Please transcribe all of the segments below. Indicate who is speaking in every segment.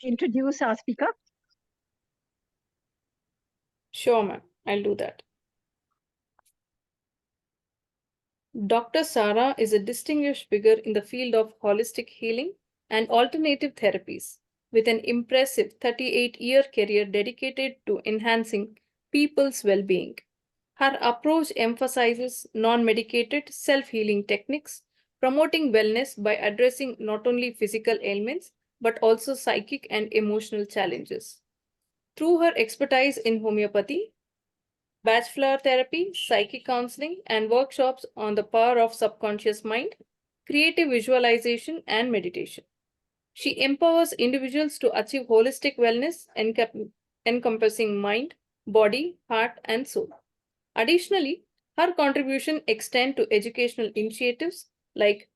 Speaker 1: introduce our speaker?
Speaker 2: Sure, ma'am. I'll do that. Dr. Saraah is a distinguished figure in the field of holistic healing and alternative therapies, with an impressive 38-year career dedicated to enhancing people's well-being. Her approach emphasizes non-medicated self-healing techniques, promoting wellness by addressing not only physical ailments but also psychic and emotional challenges. Through her expertise in homeopathy, batch flower therapy, psychic counseling, and workshops on the power of subconscious mind, creative visualization, and meditation. She empowers individuals to achieve holistic wellness encompassing mind, body, heart, and soul. Additionally, her contribution extend to educational initiatives like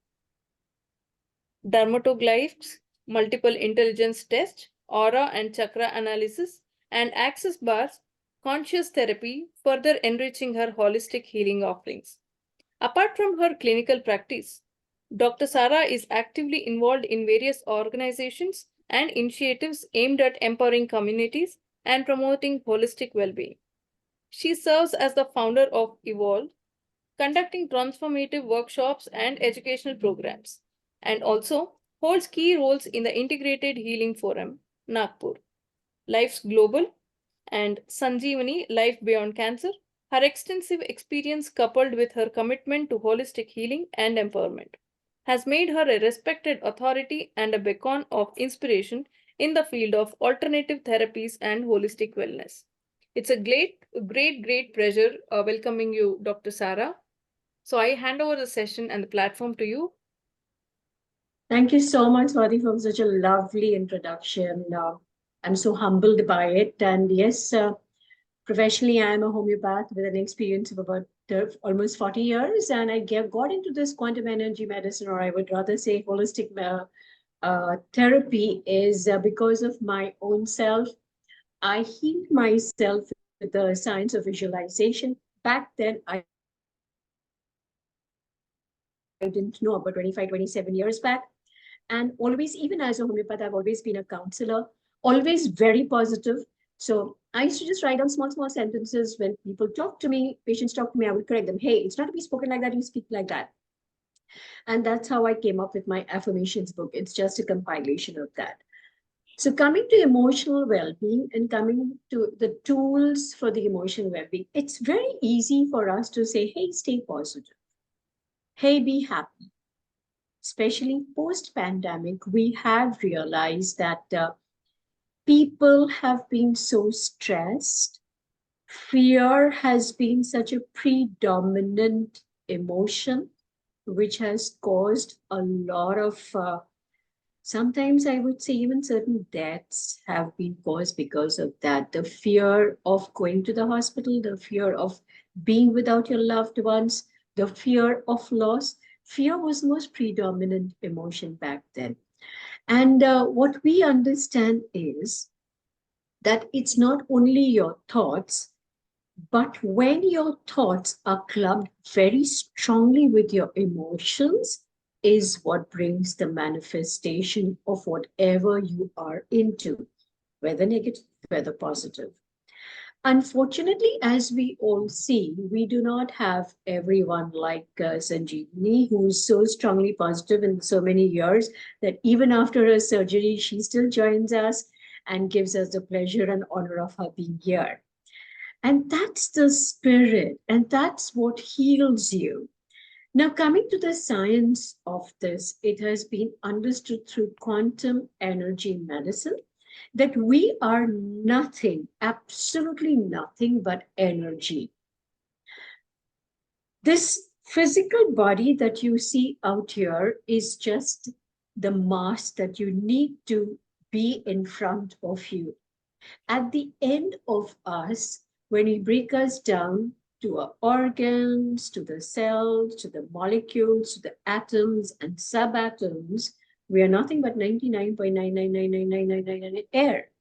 Speaker 2: dermatoglyphs, multiple intelligence test, aura and chakra analysis, and access bars, conscious therapy, further enriching her holistic healing offerings. Apart from her clinical practice, Dr. Saraah is actively involved in various organizations and initiatives aimed at empowering communities and promoting holistic well-being. She serves as the founder of Evolve, conducting transformative workshops and educational programs, and also holds key roles in the Integrated Healing Forum, Nagpur, Life's Global, and Sanjeevani Life Beyond Cancer. Her extensive experience, coupled with her commitment to holistic healing and empowerment, has made her a respected authority and a beacon of inspiration in the field of alternative therapies and holistic wellness. It's a great pleasure welcoming you, Dr. Saraah. So I hand over the session and the platform to you.
Speaker 3: Thank you so much, Swati, for such a lovely introduction. I'm so humbled by it. And yes, professionally, I am a homeopath with an experience of about almost 40 years. And I got into this quantum energy medicine, or I would rather say holistic therapy, is because of my own self. I healed myself with the science of visualization. Back then, I didn't know, about 25, 27 years back. And always, even as a homeopath, I've always been a counselor, always very positive. So I used to just write down small sentences when people talk to me, patients talk to me, I would correct them. Hey, it's not to be spoken like that, you speak like that. And that's how I came up with my affirmations book. It's just a compilation of that. So coming to emotional well-being and coming to the tools for the emotional well-being, it's very easy for us to say, hey, stay positive. Hey, be happy. Especially post-pandemic, we have realized that people have been so stressed. Fear has been such a predominant emotion, which has caused a lot of, sometimes I would say even certain deaths have been caused because of that. The fear of going to the hospital, the fear of being without your loved ones, the fear of loss. Fear was the most predominant emotion back then. And what we understand is that it's not only your thoughts, but when your thoughts are clubbed very strongly with your emotions, is what brings the manifestation of whatever you are into, whether negative, whether positive. Unfortunately, as we all see, we do not have everyone like Sanjeevani, who is so strongly positive in so many years that even after her surgery, she still joins us and gives us the pleasure and honor of her being here. And that's the spirit, and that's what heals you. Now, coming to the science of this, it has been understood through quantum energy medicine that we are nothing, absolutely nothing but energy. This physical body that you see out here is just the mask that you need to be in front of you. At the end of us, when we break us down to our organs, to the cells, to the molecules, to the atoms and subatoms, we are nothing but 99.9999999 air.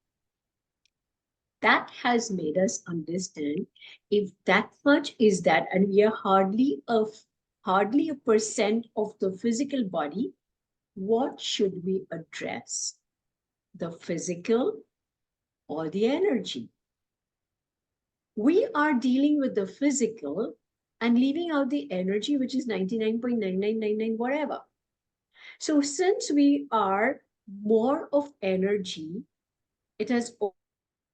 Speaker 3: That has made us understand if that much is that, and we are hardly a percent of the physical body, what should we address? the physical or the energy. We are dealing with the physical and leaving out the energy, which is 99.9999 whatever. So since we are more of energy, it has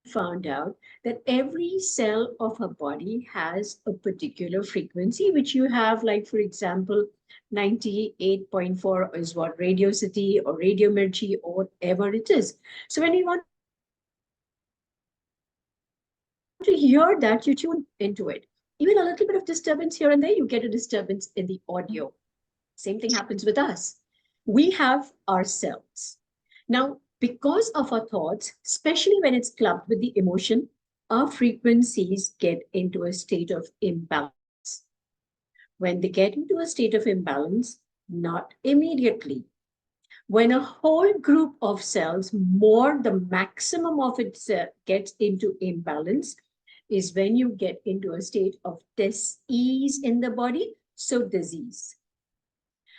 Speaker 3: found out that every cell of a body has a particular frequency, which you have, like, for example, 98.4 is what radio city or radio mirchi or whatever it is. So when you want to hear that, you tune into it. Even a little bit of disturbance here and there, you get a disturbance in the audio. Same thing happens with us. We have ourselves. Now, because of our thoughts, especially when it's clubbed with the emotion, our frequencies get into a state of imbalance. When they get into a state of imbalance, not immediately. When a whole group of cells, more the maximum of it gets into imbalance, is when you get into a state of dis-ease in the body, so disease.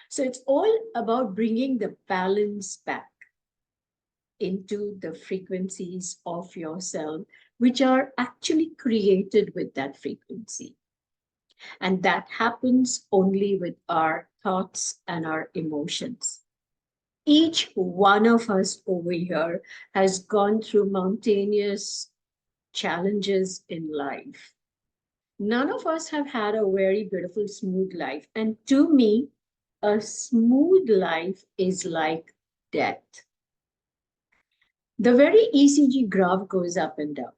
Speaker 3: So it's all about bringing the balance back into the frequencies of your cell, which are actually created with that frequency. And that happens only with our thoughts and our emotions. Each one of us over here has gone through mountainous challenges in life. None of us have had a very beautiful, smooth life. And to me, a smooth life is like death. The very ECG graph goes up and down.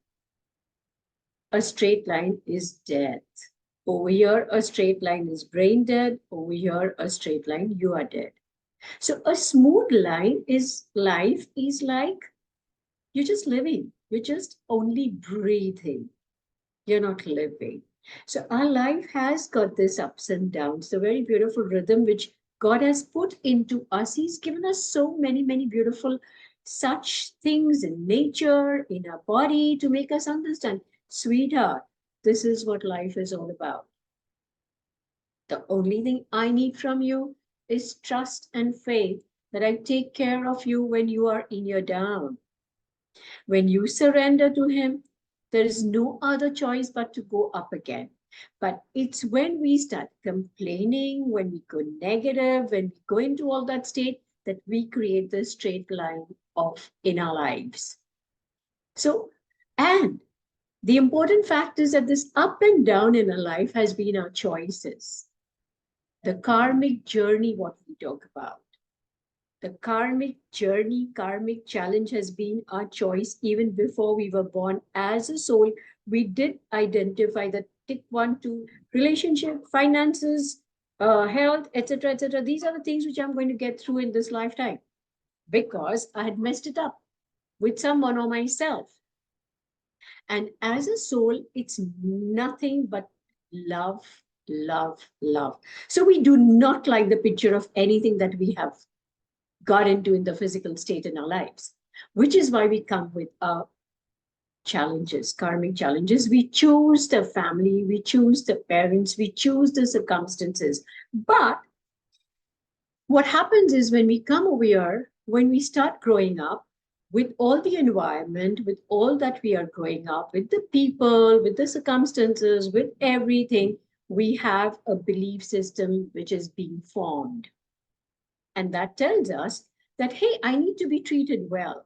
Speaker 3: A straight line is death. Over here, a straight line is brain dead. Over here, a straight line, you are dead. So a smooth line is life is like you're just living. You're just only breathing. You're not living. So our life has got this ups and downs, the very beautiful rhythm which God has put into us. He's given us so many, many beautiful such things in nature, in our body, to make us understand, sweetheart, this is what life is all about. The only thing I need from you is trust and faith that I take care of you when you are in your down. When you surrender to Him, there is no other choice but to go up again. But it's when we start complaining, when we go negative, when we go into all that state, that we create the straight line of in our lives. So, and the important fact is that this up and down in our life has been our choices. The karmic journey, what we talk about. The karmic journey, karmic challenge has been our choice even before we were born. As a soul, we did identify that tick 1, 2, relationship, finances, health, etc., etc. These are the things which I'm going to get through in this lifetime because I had messed it up with someone or myself. And as a soul, it's nothing but love, love, love. So we do not like the picture of anything that we have got into in the physical state in our lives, which is why we come with challenges, karmic challenges. We choose the family, we choose the parents, we choose the circumstances. But what happens is when we come over here, when we start growing up, with all the environment, with all that we are growing up, with the people, with the circumstances, with everything, we have a belief system which is being formed. And that tells us that, hey, I need to be treated well.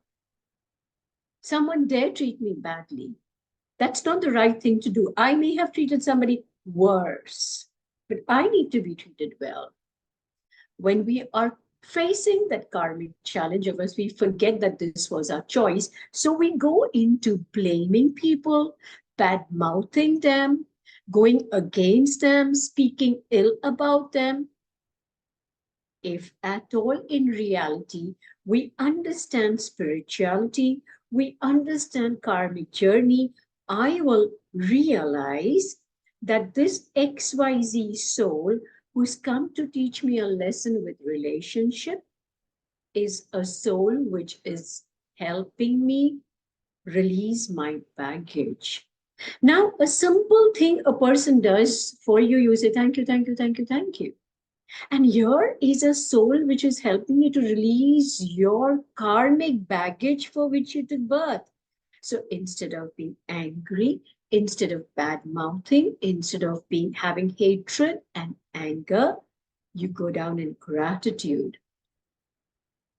Speaker 3: Someone dare treat me badly. That's not the right thing to do. I may have treated somebody worse, but I need to be treated well. When we are facing that karmic challenge of us, we forget that this was our choice. So we go into blaming people, bad mouthing them, going against them, speaking ill about them. If at all in reality, we understand spirituality, we understand karmic journey, I will realize that this XYZ soul who's come to teach me a lesson with relationship is a soul which is helping me release my baggage. Now, a simple thing a person does for you, you say, thank you, thank you, thank you, thank you. And here is a soul which is helping you to release your karmic baggage for which you took birth. So instead of being angry, instead of bad mouthing, instead of being having hatred and anger, you go down in gratitude.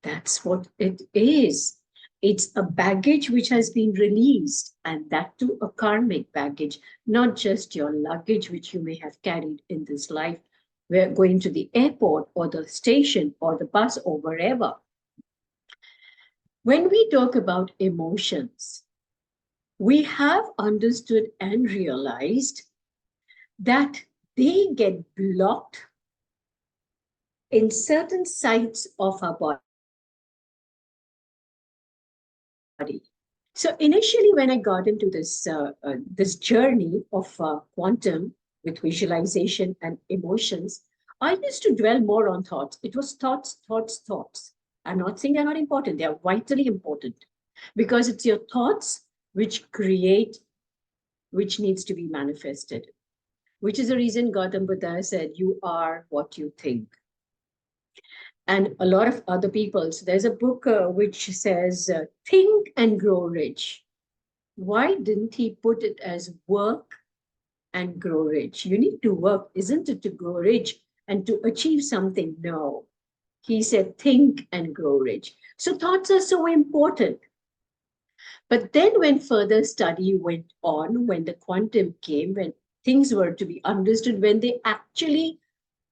Speaker 3: That's what it is. It's a baggage which has been released, and that too a karmic baggage, not just your luggage which you may have carried in this life. We're going to the airport or the station or the bus or wherever. When we talk about emotions, we have understood and realized that they get blocked in certain sites of our body. So initially, when I got into this journey of quantum with visualization and emotions, I used to dwell more on thoughts. It was thoughts, thoughts, thoughts. I'm not saying they're not important; they are vitally important because it's your thoughts which create, which needs to be manifested. Which is the reason Gautam Buddha said, "You are what you think." And a lot of other people. So there's a book which says, "Think and Grow Rich." Why didn't he put it as work and grow rich? You need to work, isn't it, to grow rich and to achieve something? No. He said, think and grow rich. So thoughts are so important. But then when further study went on, when the quantum came, when things were to be understood, when they actually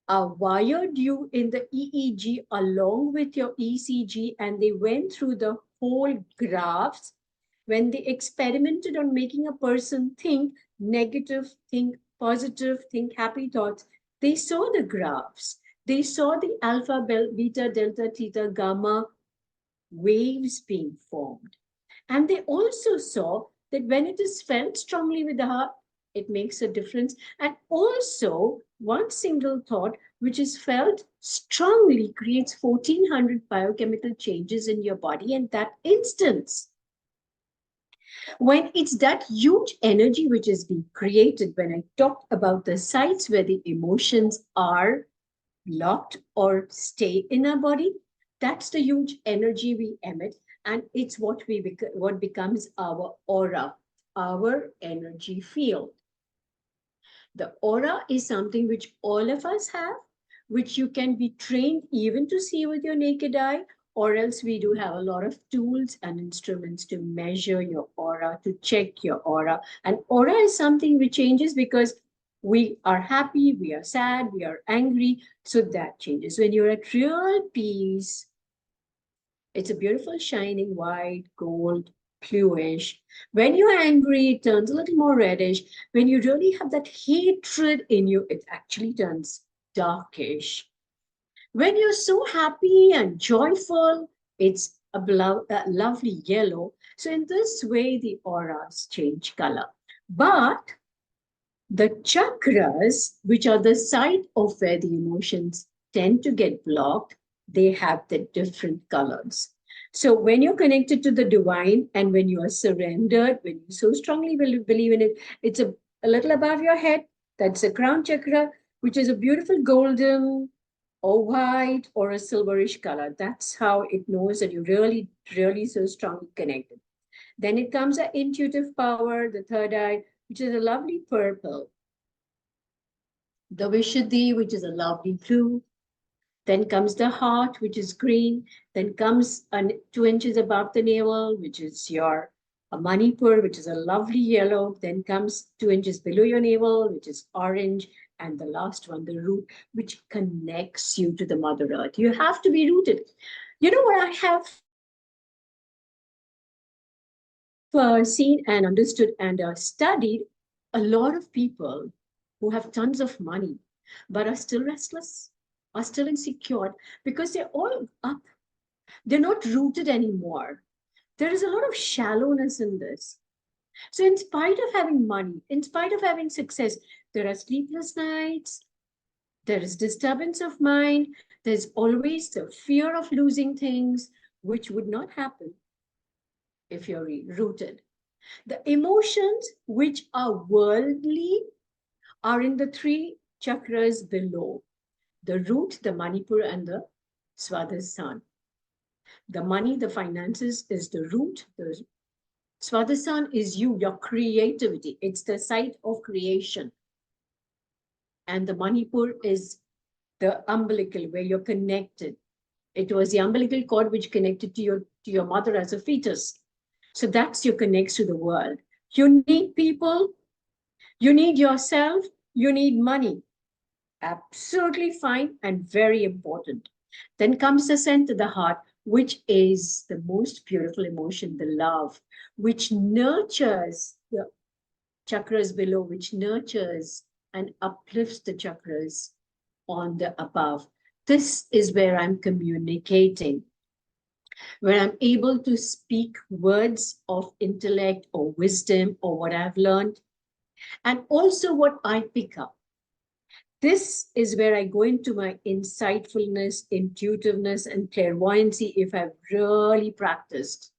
Speaker 3: wired you in the EEG along with your ECG, and they went through the whole graphs. When they experimented on making a person think negative, think positive, think happy thoughts, they saw the graphs. They saw the alpha, beta, delta, theta, gamma waves being formed. And they also saw that when it is felt strongly with the heart, it makes a difference. And also, one single thought which is felt strongly creates 1400 biochemical changes in your body in that instance. When it's that huge energy which is being created, when I talked about the sites where the emotions are locked or stay in our body, that's the huge energy we emit, and it's what becomes our aura, our energy field. The aura is something which all of us have, which you can be trained even to see with your naked eye, or else we do have a lot of tools and instruments to measure your aura, to check your aura. And aura is something which changes because we are happy, we are sad, we are angry. So that changes. When you're at real peace, it's a beautiful shining white, gold, bluish. When you're angry, it turns a little more reddish. When you really have that hatred in you, it actually turns darkish. When you're so happy and joyful, it's a lovely yellow. So in this way, the auras change color. But the chakras, which are the site of where the emotions tend to get blocked, they have the different colors. So when you're connected to the divine and when you are surrendered, when you so strongly believe in it, it's a little above your head. That's the crown chakra, which is a beautiful golden or white or a silverish color. That's how it knows that you're really, really so strongly connected. Then it comes an intuitive power, the third eye, which is a lovely purple. The Vishuddhi, which is a lovely blue. Then comes the heart, which is green. Then comes 2 inches above the navel, which is your Manipur, which is a lovely yellow. Then comes 2 inches below your navel, which is orange. And the last one, the root, which connects you to the Mother Earth. You have to be rooted. You know what I have seen and understood and studied? A lot of people who have tons of money but are still restless, are still insecure because they're all up. They're not rooted anymore. There is a lot of shallowness in this. So, in spite of having money, in spite of having success, there are sleepless nights, there is disturbance of mind, there's always the fear of losing things, which would not happen if you're rooted. The emotions which are worldly are in the 3 chakras below. The root, the Manipur, and the Swadhisthana. The money, the finances is the root. The Swadhisthana is you, your creativity. It's the site of creation. And the Manipur is the umbilical, where you're connected. It was the umbilical cord which connected to your mother as a fetus. So that's your connection to the world. You need people, you need yourself, you need money. Absolutely fine and very important. Then comes the center, the heart, which is the most beautiful emotion, the love, which nurtures the chakras below, which nurtures and uplifts the chakras on the above. This is where I'm communicating, where I'm able to speak words of intellect or wisdom or what I've learned, and also what I pick up. This is where I go into my insightfulness, intuitiveness, and clairvoyancy if I've really practiced.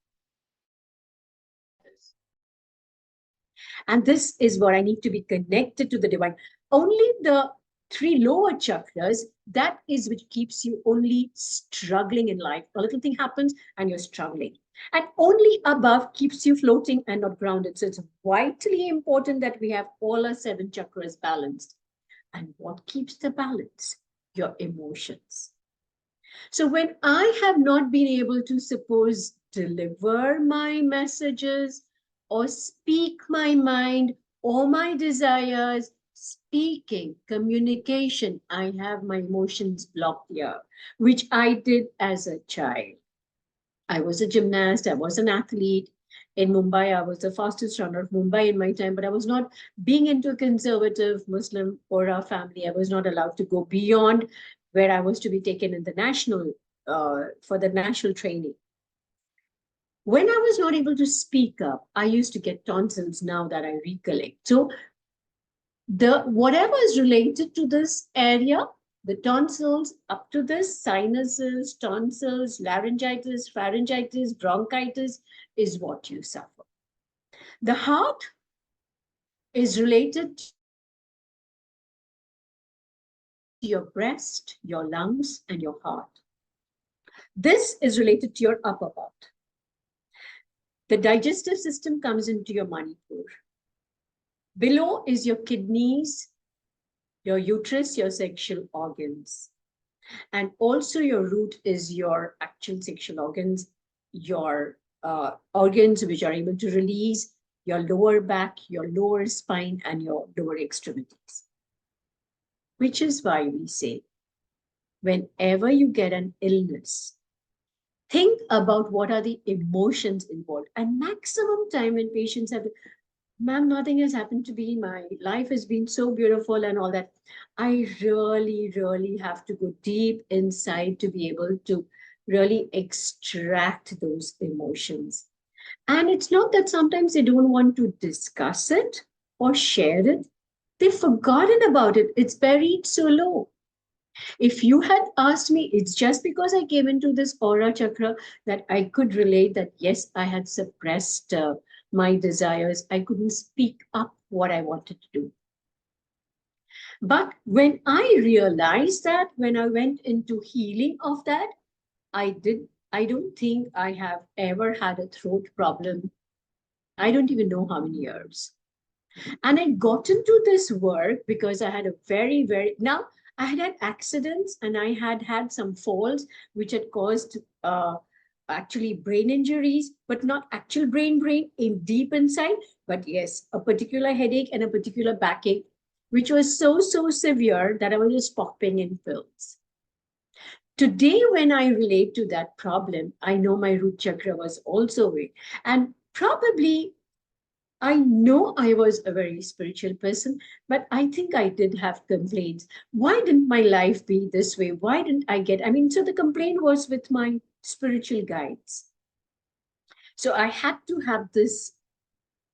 Speaker 3: And this is where I need to be connected to the divine. Only the three lower chakras, that is which keeps you only struggling in life. A little thing happens and you're struggling. And only above keeps you floating and not grounded. So it's vitally important that we have all our 7 chakras balanced. And what keeps the balance? Your emotions. So when I have not been able to, suppose, deliver my messages or speak my mind or my desires, speaking, communication, I have my emotions blocked here, which I did as a child. I was a gymnast, I was an athlete. In Mumbai, I was the fastest runner of Mumbai in my time, but I was not, being into a conservative Muslim Aura family, I was not allowed to go beyond where I was to be taken in the national, for the national training. When I was not able to speak up, I used to get tonsils now that I recollect. So the whatever is related to this area, the tonsils up to this, sinuses, tonsils, laryngitis, pharyngitis, bronchitis is what you suffer. The heart is related to your breast, your lungs, and your heart. This is related to your upper part. The digestive system comes into your Manipur. Below is your kidneys, your uterus, your sexual organs. And also your root is your actual sexual organs, your organs which are able to release your lower back, your lower spine, and your lower extremities. Which is why we say, whenever you get an illness, think about what are the emotions involved. And maximum time when patients have, ma'am, nothing has happened to me. My life has been so beautiful and all that. I really, really have to go deep inside to be able to really extract those emotions. And it's not that sometimes they don't want to discuss it or share it. They've forgotten about it. It's buried so low. If you had asked me, it's just because I came into this aura chakra that I could relate that, yes, I had suppressed my desires. I couldn't speak up what I wanted to do. But when I realized that, when I went into healing of that, I don't think I have ever had a throat problem. I don't even know how many years. And I got into this work because I had a now I had had accidents and I had had some falls which had caused actually brain injuries, but not actual brain in deep inside, but yes, a particular headache and a particular backache, which was so severe that I was just popping in pills. Today, when I relate to that problem, I know my root chakra was also weak. And probably I know I was a very spiritual person, but I think I did have complaints. Why didn't my life be this way? Why didn't I get, so the complaint was with my spiritual guides. So I had to have this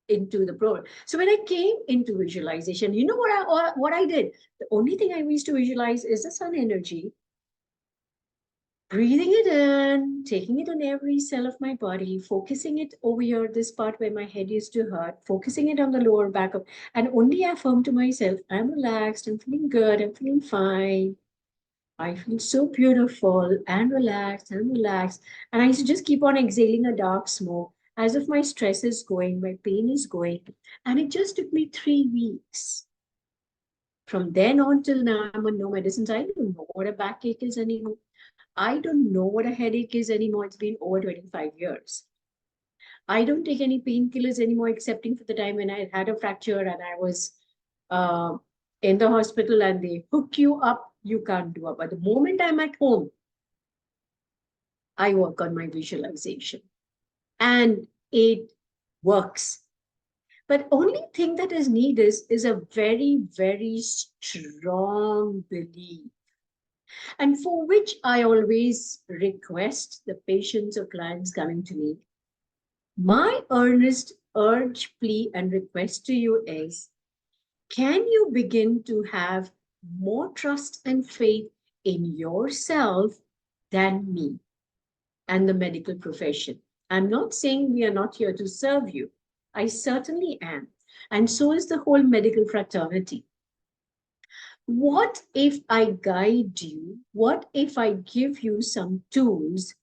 Speaker 3: into the program. So when I came into visualization, you know what I did? The only thing I used to visualize is the sun energy, breathing it in, taking it on every cell of my body, focusing it over here, this part where my head used to hurt, focusing it on the lower back of, and only affirm to myself, I'm relaxed, I'm feeling good, I'm feeling fine. I feel so beautiful and relaxed and relaxed. And I used to just keep on exhaling a dark smoke as if my stress is going, my pain is going. And it just took me 3 weeks. From then on till now, I'm on no medicines. I don't know what a backache is anymore. I don't know what a headache is anymore. It's been over 25 years. I don't take any painkillers anymore, excepting for the time when I had a fracture and I was uh, in the hospital and they hook you up, you can't do it. But the moment I'm at home, I work on my visualization and it works. But only thing that is needed is a very, very strong belief. And for which I always request the patients or clients coming to me. My earnest urge, plea, and request to you is, can you begin to have more trust and faith in yourself than me and the medical profession? I'm not saying we are not here to serve you. I certainly am. And so is the whole medical fraternity. What if I guide you? What if I give you some tools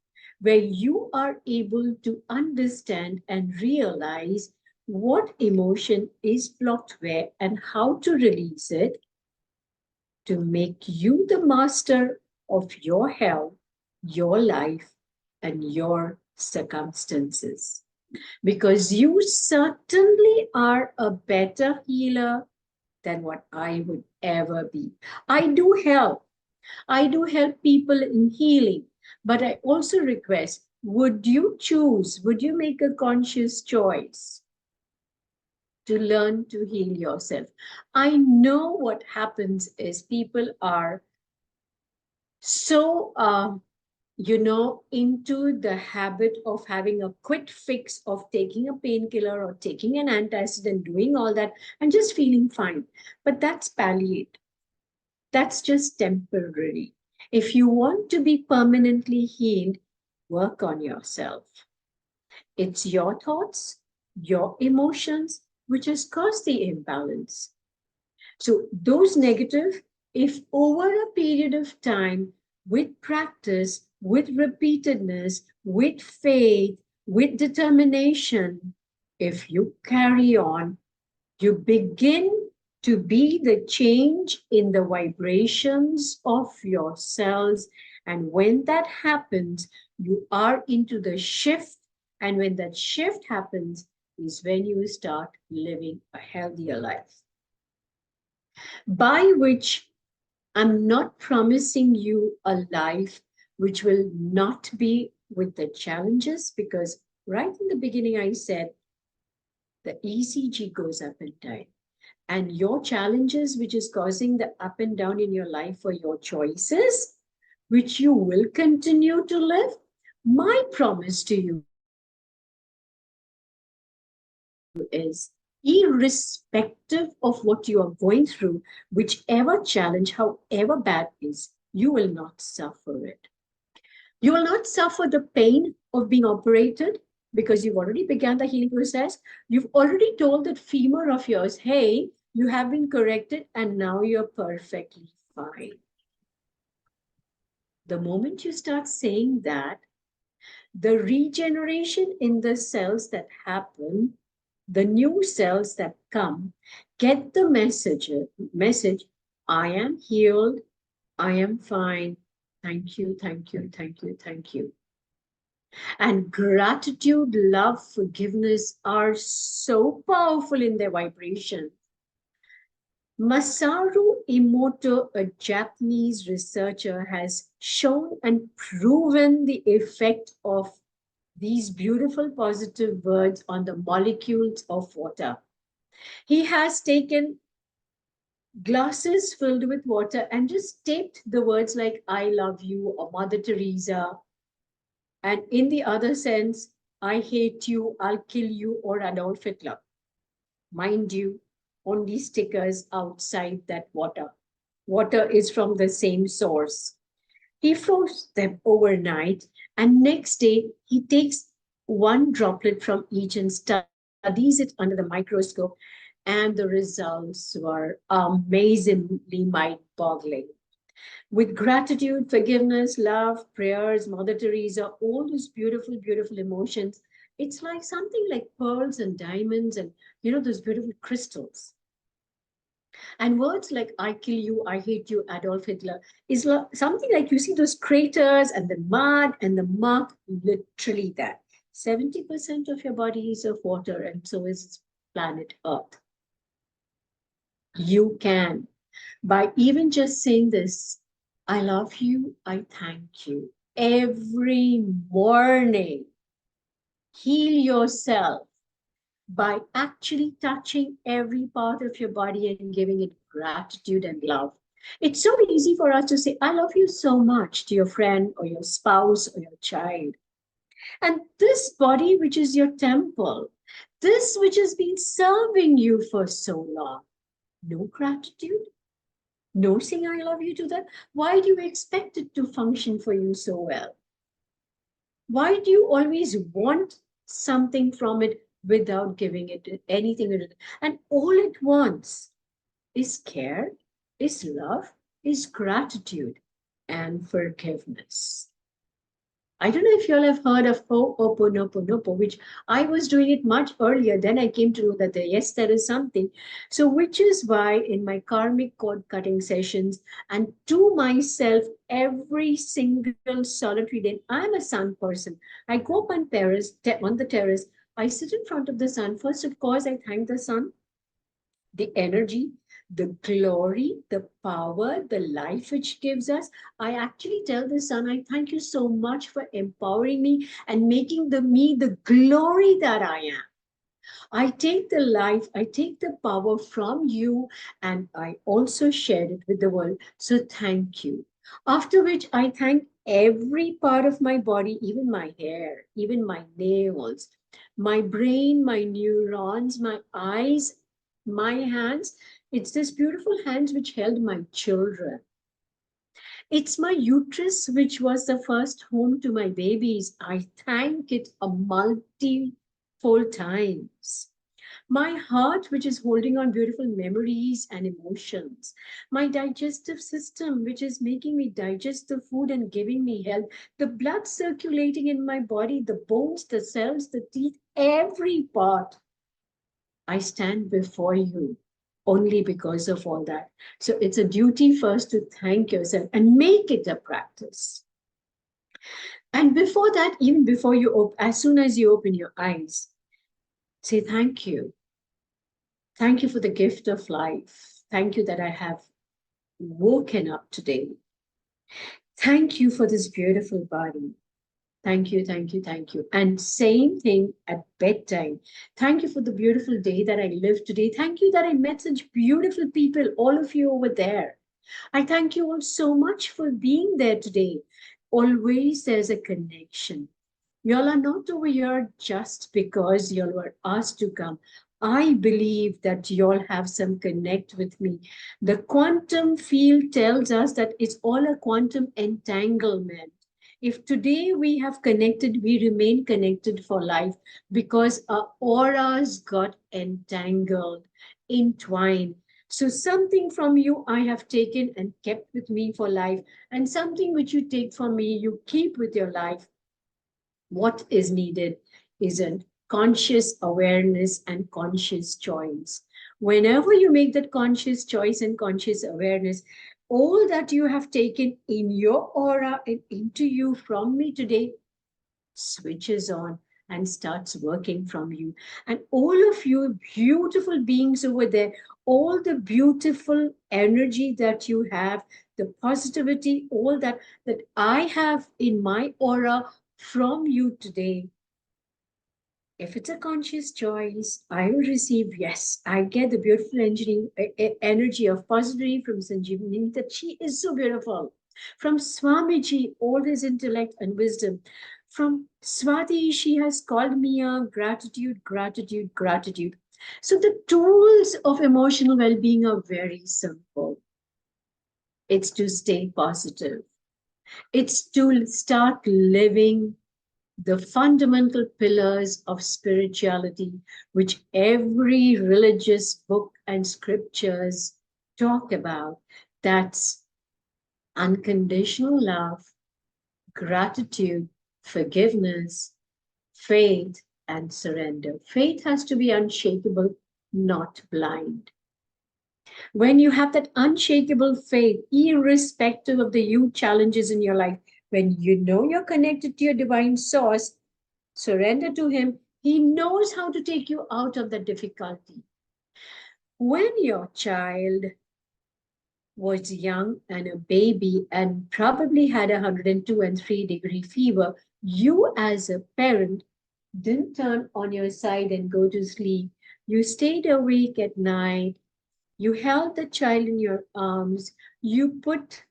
Speaker 3: where you are able to understand and realize what emotion is blocked where and how to release it to make you the master of your health, your life, and your circumstances? Because you certainly are a better healer than what I would ever be. I do help. I do help people in healing, but I also request, would you choose, would you make a conscious choice to learn to heal yourself? I know what happens is people are so into the habit of having a quick fix of taking a painkiller or taking an antacid and doing all that and just feeling fine. But that's palliative. That's just temporary. If you want to be permanently healed, work on yourself. It's your thoughts, your emotions, which has caused the imbalance. So those negative, if over a period of time, with practice, with repeatedness, with faith, with determination, if you carry on, you begin to be the change in the vibrations of your cells. And when that happens, you are into the shift. And when that shift happens, is when you start living a healthier life. By which I'm not promising you a life which will not be with the challenges, because right in the beginning I said the ECG goes up and down. And your challenges, which is causing the up and down in your life, for your choices, which you will continue to live, my promise to you is, irrespective of what you are going through, whichever challenge, however bad is, you will not suffer it. You will not suffer the pain of being operated because you've already begun the healing process. You've already told that femur of yours, hey, you have been corrected and now you're perfectly fine. The moment you start saying that, the regeneration in the cells that happen, the new cells that come, get the message, I am healed, I am fine, thank you, thank you, thank you, thank you. And gratitude, love, forgiveness are so powerful in their vibration. Masaru Emoto, a Japanese researcher, has shown and proven the effect of these beautiful positive words on the molecules of water. He has taken glasses filled with water and just taped the words like I love you or Mother Teresa. And in the other sense, I hate you, I'll kill you, or Adolf Hitler. Mind you, only stickers outside that water. Water is from the same source. He froze them overnight, and next day he takes one droplet from each and studies it under the microscope, and the results were amazingly mind-boggling. With gratitude, forgiveness, love, prayers, Mother Teresa, all those beautiful, beautiful emotions. It's like something like pearls and diamonds and, those beautiful crystals. And words like I kill you, I hate you, Adolf Hitler is something like you see those craters and the mud and the muck, literally that. 70% of your body is of water, and so is planet Earth. You can, by even just saying this, I love you, I thank you, every morning, heal yourself by actually touching every part of your body and giving it gratitude and love. It's so easy for us to say, I love you so much to your friend or your spouse or your child. And this body, which is your temple, this which has been serving you for so long, no gratitude? No saying I love you to that? Why do you expect it to function for you so well? Why do you always want something from it without giving it anything? And all it wants is care, is love, is gratitude, and forgiveness. I don't know if you all have heard of Ho'oponoponopo, which I was doing it much earlier. Then I came to know that yes, there is something. So, which is why in my karmic cord cutting sessions and to myself every single solitary day, I'm a sun person. I go up on the terrace. I sit in front of the sun. First, of course, I thank the sun, the energy, the glory, the power, the life which gives us. I actually tell the sun, I thank you so much for empowering me and making me the glory that I am. I take the life, I take the power from you, and I also share it with the world. So thank you. After which I thank every part of my body, even my hair, even my nails, my brain, my neurons, my eyes, my hands. It's this beautiful hands which held my children. It's my uterus which was the first home to my babies. I thank it a multifold times. My heart, which is holding on beautiful memories and emotions. My digestive system, which is making me digest the food and giving me health. The blood circulating in my body, the bones, the cells, the teeth, every part. I stand before you only because of all that. So it's a duty first to thank yourself and make it a practice. And before that, even before you open, as soon as you open your eyes, say thank you. Thank you for the gift of life. Thank you that I have woken up today. Thank you for this beautiful body. Thank you, thank you, thank you. And same thing at bedtime. Thank you for the beautiful day that I lived today. Thank you that I met such beautiful people, all of you over there. I thank you all so much for being there today. Always there's a connection. Y'all are not over here just because y'all were asked to come. I believe that y'all have some connect with me. The quantum field tells us that it's all a quantum entanglement. If today we have connected, we remain connected for life because our auras got entangled, entwined. So something from you I have taken and kept with me for life, and something which you take from me, you keep with your life. What is needed is a conscious awareness and conscious choice. Whenever you make that conscious choice and conscious awareness, all that you have taken in your aura and into you from me today switches on and starts working from you. And all of you beautiful beings over there, all the beautiful energy that you have, the positivity, all that I have in my aura from you today. If it's a conscious choice, I will receive, yes, I get the beautiful energy of positivity from Sanjeevani, that she is so beautiful. From Swamiji, all his intellect and wisdom. From Swati, she has called me a gratitude, gratitude, gratitude. So the tools of emotional well-being are very simple. It's to stay positive. It's to start living the fundamental pillars of spirituality, which every religious book and scriptures talk about. That's unconditional love, gratitude, forgiveness, faith, and surrender. Faith has to be unshakable, not blind. When you have that unshakable faith, irrespective of the huge challenges in your life, when you know you're connected to your divine source, surrender to Him. He knows how to take you out of the difficulty. When your child was young and a baby and probably had 102 and 3-degree fever, you as a parent didn't turn on your side and go to sleep. You stayed awake at night. You held the child in your arms. You put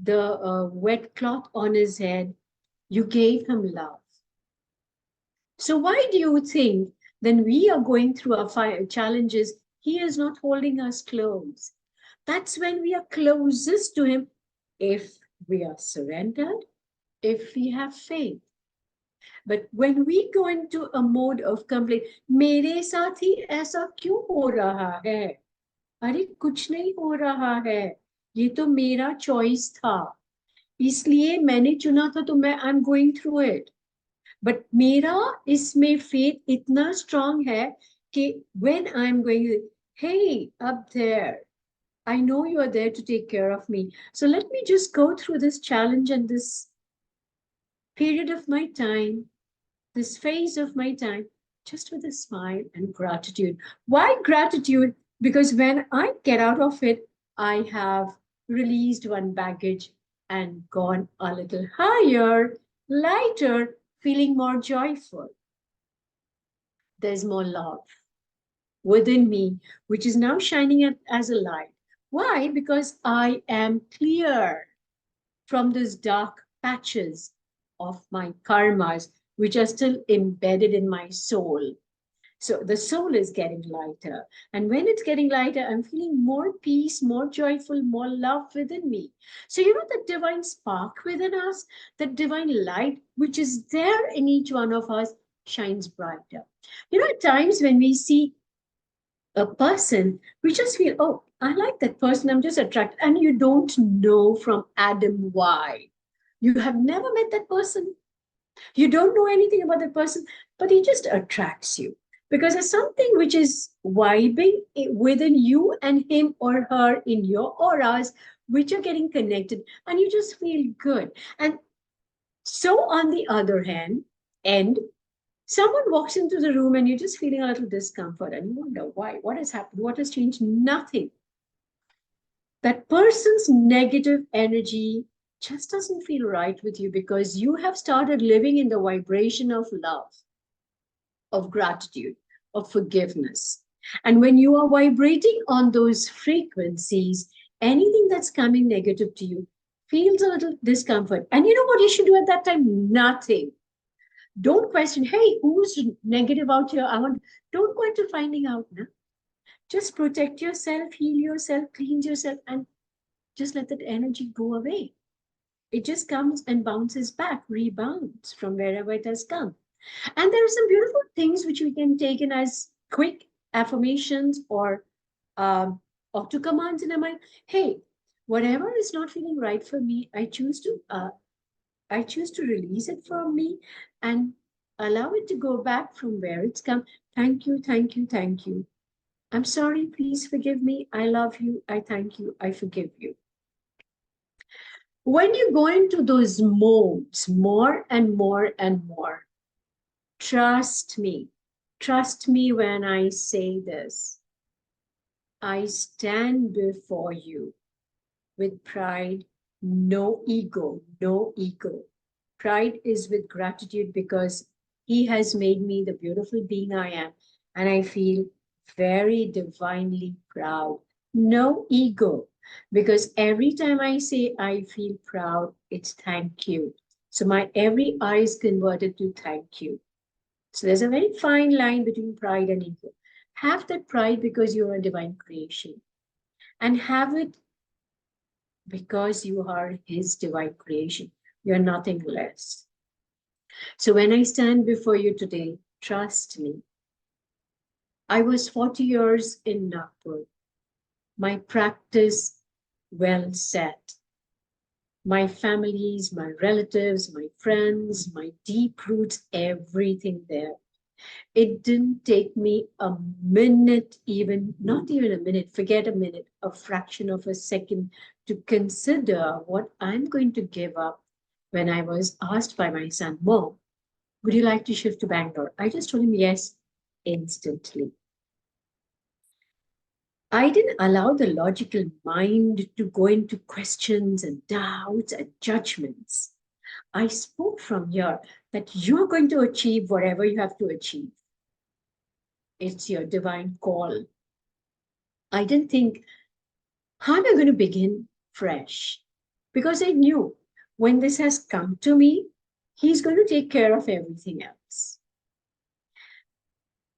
Speaker 3: the wet cloth on his head. You gave him love. So why do you think when we are going through our challenges, He is not holding us close? That's when we are closest to Him, if we are surrendered, if we have faith. But when we go into a mode of complaint, मेरे साथ ही ऐसा क्यों हो रहा है? अरे कुछ नहीं हो रहा है, ये तो मेरा चॉइस था, इसलिए मैंने चुना था, तो मैं I'm going through it. But मेरा इसमें faith इतना strong है कि when I'm going, hey, up there, I know you are there to take care of me. So let me just go through this challenge and this period of my time, this phase of my time, just with a smile and gratitude. Why gratitude? Because when I get out of it, I have released one baggage and gone a little higher, lighter, feeling more joyful. There's more love within me, which is now shining as a light. Why? Because I am clear from these dark patches of my karmas, which are still embedded in my soul. So the soul is getting lighter. And when it's getting lighter, I'm feeling more peace, more joyful, more love within me. So, you know, the divine spark within us, the divine light, which is there in each one of us, shines brighter. You know, at times when we see a person, we just feel, oh, I like that person, I'm just attracted. And you don't know from Adam why. You have never met that person. You don't know anything about that person, but he just attracts you because there's something which is vibing within you and him or her in your auras, which are getting connected, and you just feel good. And so, on the other hand, and someone walks into the room and you're just feeling a little discomfort and you wonder why, what has happened, what has changed? Nothing. That person's negative energy just doesn't feel right with you because you have started living in the vibration of love, of gratitude, of forgiveness. And when you are vibrating on those frequencies, anything that's coming negative to you feels a little discomfort. And you know what you should do at that time? Nothing. Don't question, hey, who's negative out here? Don't go into finding out. No? Just protect yourself, heal yourself, cleanse yourself, and just let that energy go away. It just comes and bounces back, rebounds from wherever it has come. And there are some beautiful things which we can take in as quick affirmations or to commands in our mind. Hey, whatever is not feeling right for me, I choose to release it from me and allow it to go back from where it's come. Thank you, thank you, thank you. I'm sorry, please forgive me. I love you. I thank you. I forgive you. When you go into those modes more and more and more, trust me when I say this. I stand before you with pride, no ego, no ego. Pride is with gratitude because He has made me the beautiful being I am. And I feel very divinely proud. No ego. Because every time I say I feel proud, it's thank you. So my every I is converted to thank you. So there's a very fine line between pride and ego. Have that pride because you're a divine creation. And have it because you are His divine creation. You're nothing less. So when I stand before you today, trust me. I was 40 years in Nagpur. My practice well set. My families, my relatives, my friends, my deep roots, everything there. It didn't take me a minute, even not even a minute, forget a minute, a fraction of a second to consider what I'm going to give up when I was asked by my son, Mom, would you like to shift to Bangalore? I just told him yes instantly. I didn't allow the logical mind to go into questions and doubts and judgments. I spoke from here that you're going to achieve whatever you have to achieve. It's your divine call. I didn't think, how am I going to begin fresh? Because I knew when this has come to me, he's going to take care of everything else.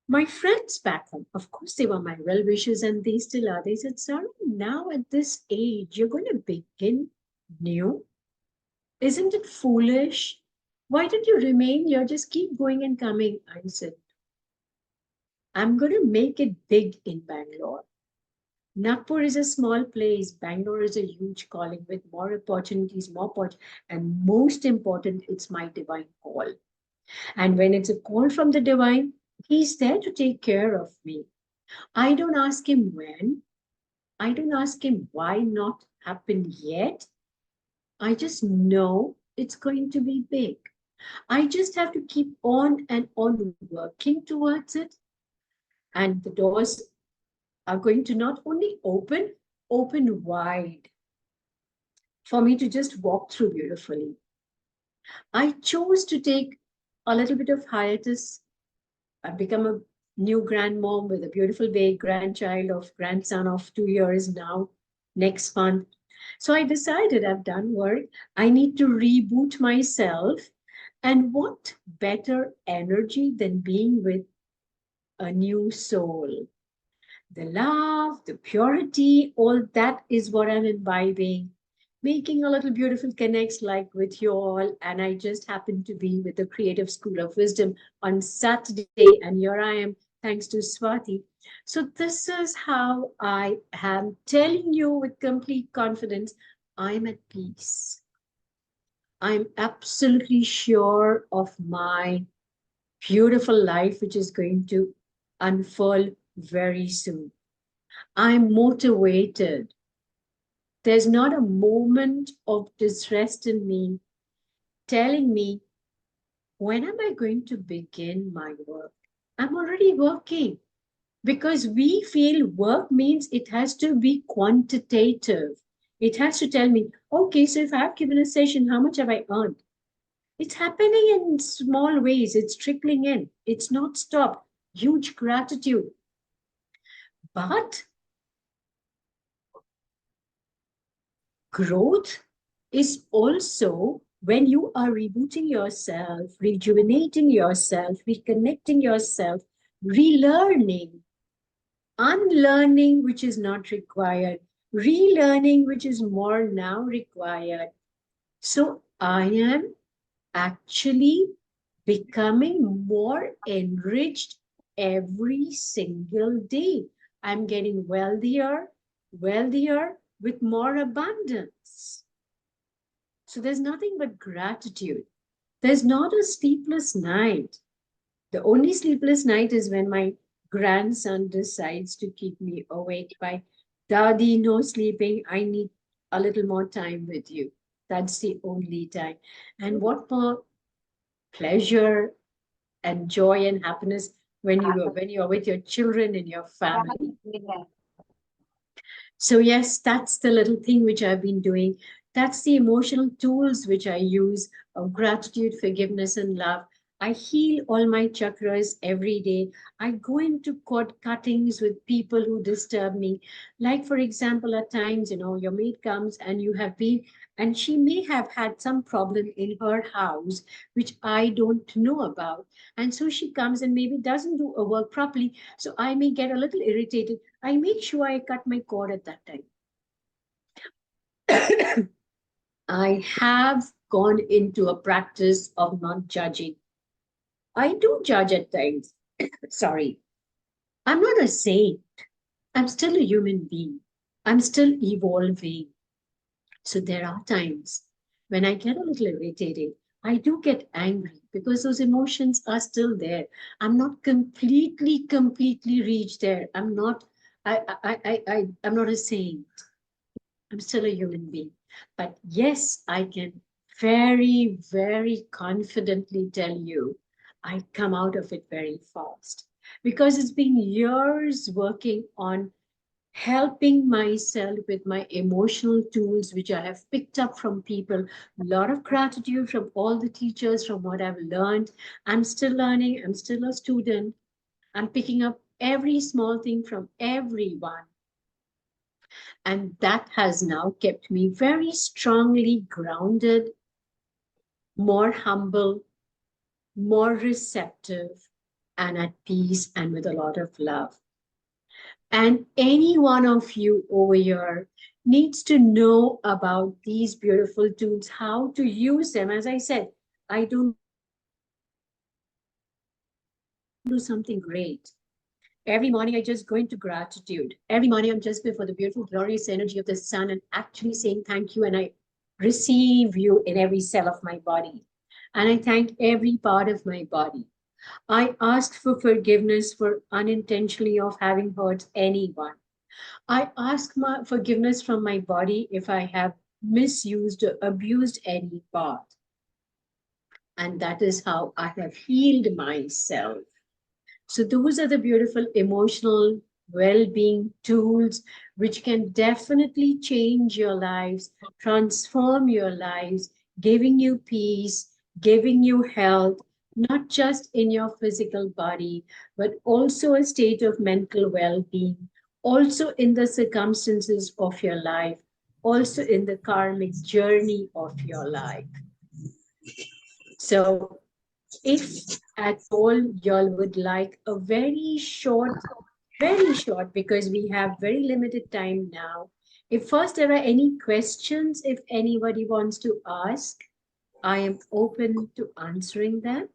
Speaker 3: My friends back home, of course, they were my well wishers and they still are. They said, Saraah, now at this age, you're going to begin new. Isn't it foolish? Why don't you remain here? Just keep going and coming. I said, I'm going to make it big in Bangalore. Nagpur is a small place. Bangalore is a huge calling with more opportunities, and most important, it's my divine call. And when it's a call from the divine, he's there to take care of me. I don't ask him when. I don't ask him why not happen yet. I just know it's going to be big. I just have to keep on and on working towards it. And the doors are going to not only open wide for me to just walk through beautifully. I chose to take a little bit of hiatus. I've become a new grandmom with a beautiful big grandchild of grandson of 2 years now, next month. So I decided I've done work. I need to reboot myself. And what better energy than being with a new soul? The love, the purity, all that is what I'm imbibing. Making a little beautiful connects like with you all. And I just happened to be with the Creative School of Wisdom on Saturday. And here I am, thanks to Swati. So this is how I am telling you with complete confidence, I'm at peace. I'm absolutely sure of my beautiful life, which is going to unfold very soon. I'm motivated. There's not a moment of distress in me telling me, when am I going to begin my work? I'm already working because we feel work means it has to be quantitative. It has to tell me, okay, so if I've given a session, how much have I earned? It's happening in small ways. It's trickling in. It's not stopped. Huge gratitude. But growth is also when you are rebooting yourself, rejuvenating yourself, reconnecting yourself, relearning, unlearning, which is not required, relearning, which is more now required. So I am actually becoming more enriched every single day. I'm getting wealthier with more abundance. So there's nothing but gratitude. There's not a sleepless night. The only sleepless night is when my grandson decides to keep me awake by, Daddy, no sleeping. I need a little more time with you. That's the only time. And what more pleasure and joy and happiness when you're with your children and your family. So yes, that's the little thing which I've been doing. That's the emotional tools which I use of gratitude, forgiveness, and love. I heal all my chakras every day. I go into cord cuttings with people who disturb me. Like, for example, at times, your maid comes and you have been, and she may have had some problem in her house, which I don't know about. And so she comes and maybe doesn't do a work properly. So I may get a little irritated. I make sure I cut my cord at that time. I have gone into a practice of not judging. I do judge at times. Sorry. I'm not a saint. I'm still a human being. I'm still evolving. So there are times When I get a little irritated, I do get angry because those emotions are still there. I'm not completely reached there. I'm not a saint. I'm still a human being. But yes, I can very confidently tell you I come out of it very fast because it's been years working on helping myself with my emotional tools, which I have picked up from people. A lot of gratitude from all the teachers, from what I've learned. I'm still learning, I'm still a student. I'm picking up every small thing from everyone. And that has now kept me very strongly grounded, more humble, more receptive, and at peace and with a lot of love. And any one of you over here needs to know about these beautiful tools, how to use them. As I said, I don't do something great. Every morning, I just go into gratitude. Every morning, I'm just before the beautiful, glorious energy of the sun and actually saying thank you. And I receive you in every cell of my body. And I thank every part of my body. I ask for forgiveness for unintentionally of having hurt anyone. I ask my forgiveness from my body if I have misused or abused any part. And that is how I have healed myself. So, those are the beautiful emotional well being tools which can definitely change your lives, transform your lives, giving you peace, giving you health, not just in your physical body, but also a state of mental well being, also in the circumstances of your life, also in the karmic journey of your life. So, if at all y'all would like a very short, because we have very limited time now. If first there are any questions, if anybody wants to ask, I am open to answering them.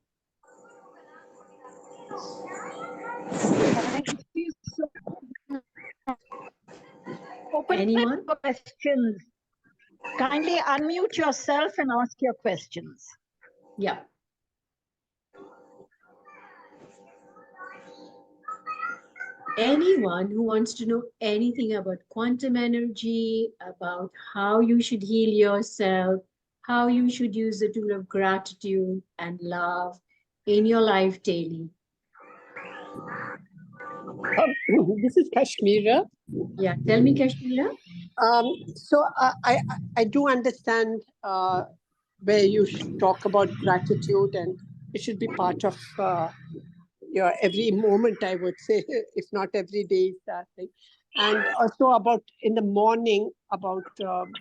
Speaker 1: Thank you so Open it
Speaker 3: Anyone?
Speaker 1: for questions. Kindly unmute yourself and ask your questions.
Speaker 3: Yeah. Anyone who wants to know anything about quantum energy, about how you should heal yourself, how you should use the tool of gratitude and love in your life daily.
Speaker 4: This is Kashmira.
Speaker 3: Yeah, tell me, Kashmira.
Speaker 4: So I do understand where you talk about gratitude, and it should be part of your every moment, I would say, if not every day thing. And also about in the morning, about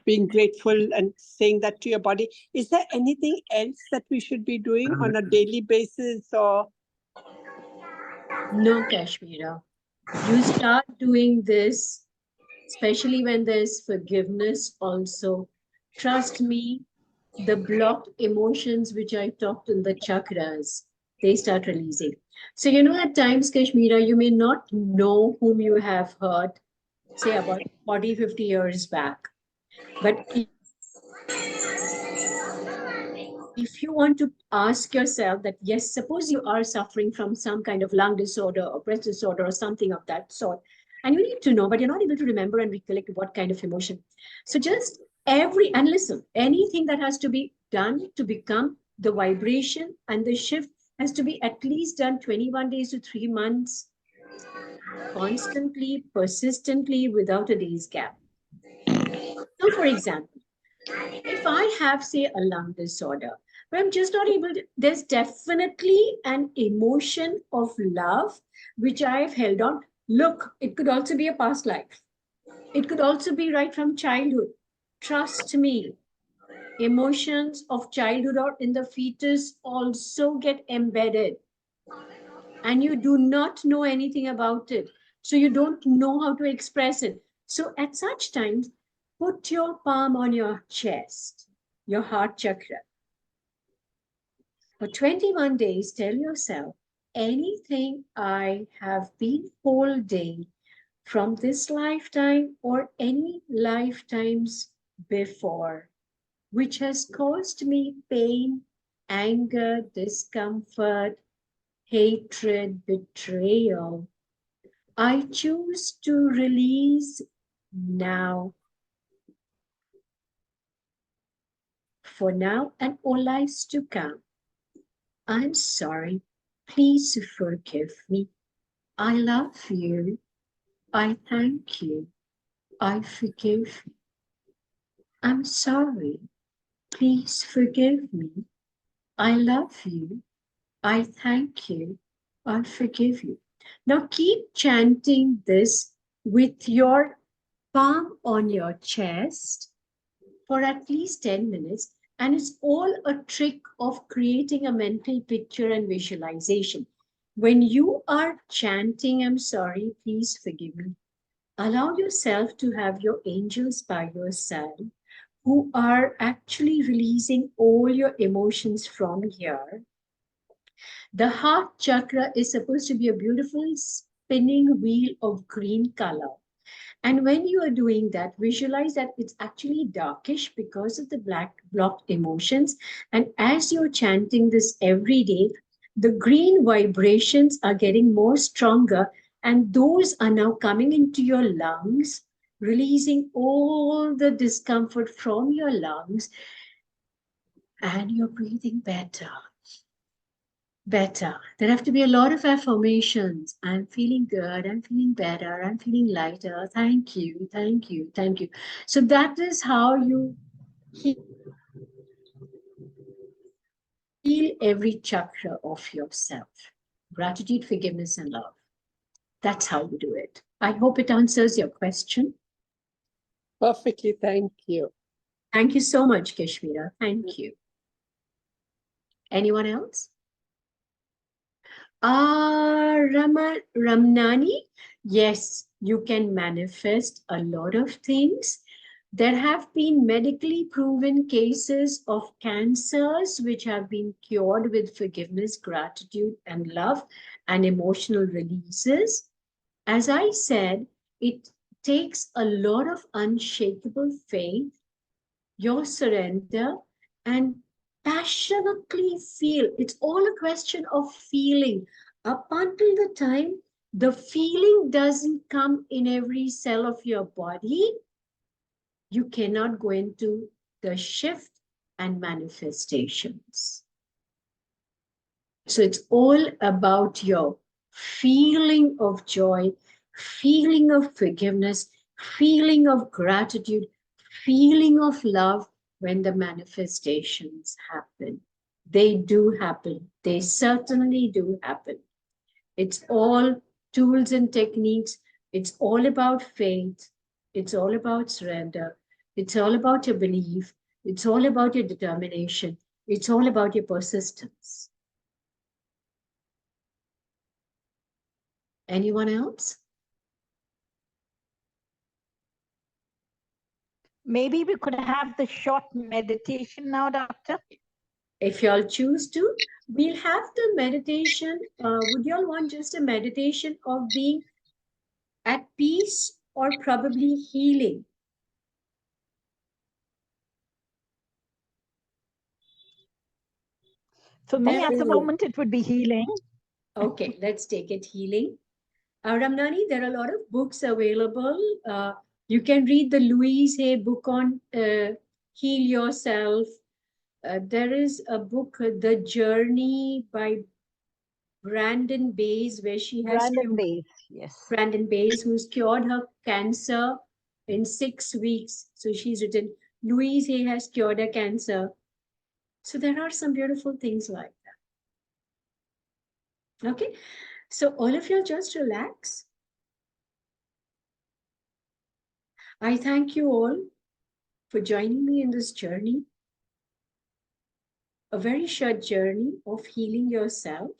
Speaker 4: being grateful and saying that to your body. Is there anything else that we should be doing on a daily basis, or?
Speaker 3: No, Kashmira. You start doing this, especially when there's forgiveness also. Trust me, the blocked emotions which I talked in the chakras, they start releasing. So, at times, Kashmira, you may not know whom you have hurt, say about 40, 50 years back. But if you want to ask yourself that, yes, suppose you are suffering from some kind of lung disorder or breast disorder or something of that sort, and you need to know, but you're not able to remember and recollect what kind of emotion. So just and listen, anything that has to be done to become the vibration and the shift has to be at least done 21 days to 3 months, constantly, persistently, without a day's gap. So, for example, if I have, say, a lung disorder, but I'm just not able to, there's definitely an emotion of love which I've held on. Look, it could also be a past life. It could also be right from childhood. Trust me, emotions of childhood or in the fetus also get embedded, and you do not know anything about it. So you don't know how to express it. So at such times, put your palm on your chest, your heart chakra. For 21 days, tell yourself anything I have been holding from this lifetime or any lifetimes before, which has caused me pain, anger, discomfort, hatred, betrayal, I choose to release now. For now and all lives to come. I'm sorry. Please forgive me. I love you. I thank you. I forgive you. I'm sorry. Please forgive me. I love you. I thank you. I forgive you. Now keep chanting this with your palm on your chest for at least 10 minutes. And it's all a trick of creating a mental picture and visualization. When you are chanting, I'm sorry, please forgive me, allow yourself to have your angels by your side who are actually releasing all your emotions from here. The heart chakra is supposed to be a beautiful spinning wheel of green color. And when you are doing that, visualize that it's actually darkish because of the black blocked emotions. And as you're chanting this every day, the green vibrations are getting more stronger, and those are now coming into your lungs, releasing all the discomfort from your lungs, and you're breathing better. Better. There have to be a lot of affirmations. I'm feeling good. I'm feeling better. I'm feeling lighter. Thank you. Thank you. Thank you. So that is how you heal every chakra of yourself. Gratitude, forgiveness, and love. That's how you do it. I hope it answers your question.
Speaker 4: Perfectly. Thank you.
Speaker 3: Thank you so much, Kashmira. Thank you. Anyone else? Ramnani, yes, you can manifest a lot of things. There have been medically proven cases of cancers which have been cured with forgiveness, gratitude, and love and emotional releases. As I said, it takes a lot of unshakable faith, your surrender, and passionately feel. It's all a question of feeling. Up until the time the feeling doesn't come in every cell of your body, you cannot go into the shift and manifestations. So it's all about your feeling of joy, feeling of forgiveness, feeling of gratitude, feeling of love when the manifestations happen. They do happen. They certainly do happen. It's all tools and techniques. It's all about faith. It's all about surrender. It's all about your belief. It's all about your determination. It's all about your persistence. Anyone else?
Speaker 1: Maybe we could have the short meditation now, Doctor.
Speaker 3: If y'all choose to, we'll have the meditation. Would y'all want just a meditation of being at peace or probably healing?
Speaker 1: For me, at the moment, it would be healing.
Speaker 3: Okay, let's take it healing. Ramnani, there are a lot of books available. You can read the Louise Hay book on Heal Yourself. There is a book, The Journey by Brandon Bays, where she has
Speaker 1: Brandon Bays, yes.
Speaker 3: Brandon Bays, who's cured her cancer in 6 weeks. So she's written, Louise Hay has cured her cancer. So there are some beautiful things like that. Okay, so all of you just relax. I thank you all for joining me in this journey. A very short journey of healing yourself.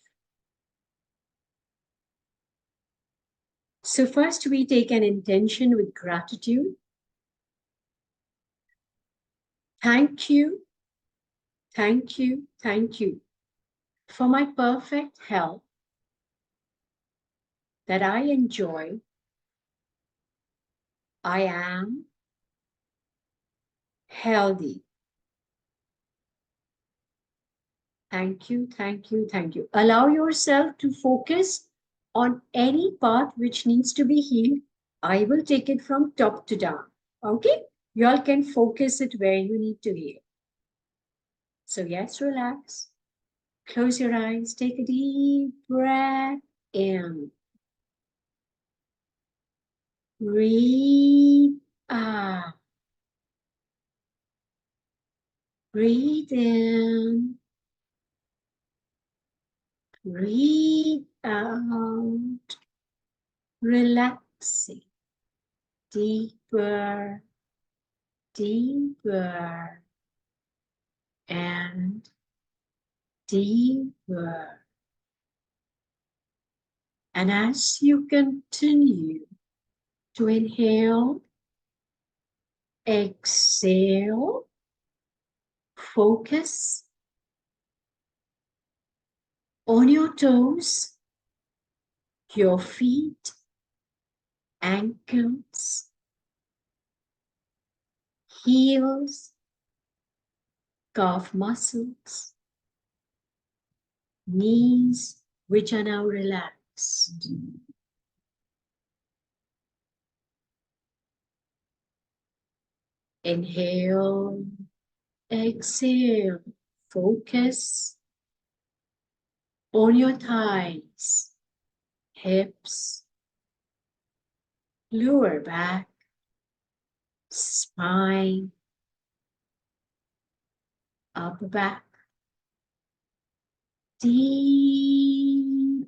Speaker 3: So first we take an intention with gratitude. Thank you, thank you, thank you for my perfect health that I enjoy. I am healthy. Thank you, thank you, thank you. Allow yourself to focus on any part which needs to be healed. I will take it from top to down. Okay? You all can focus it where you need to heal. So yes, relax. Close your eyes. Take a deep breath in. Breathe out. Breathe in. Breathe out. Relaxing. Deeper, deeper, and deeper. And as you continue to inhale, exhale, focus on your toes, your feet, ankles, heels, calf muscles, knees, which are now relaxed. Inhale, exhale, focus on your thighs, hips, lower back, spine, upper back. Deeply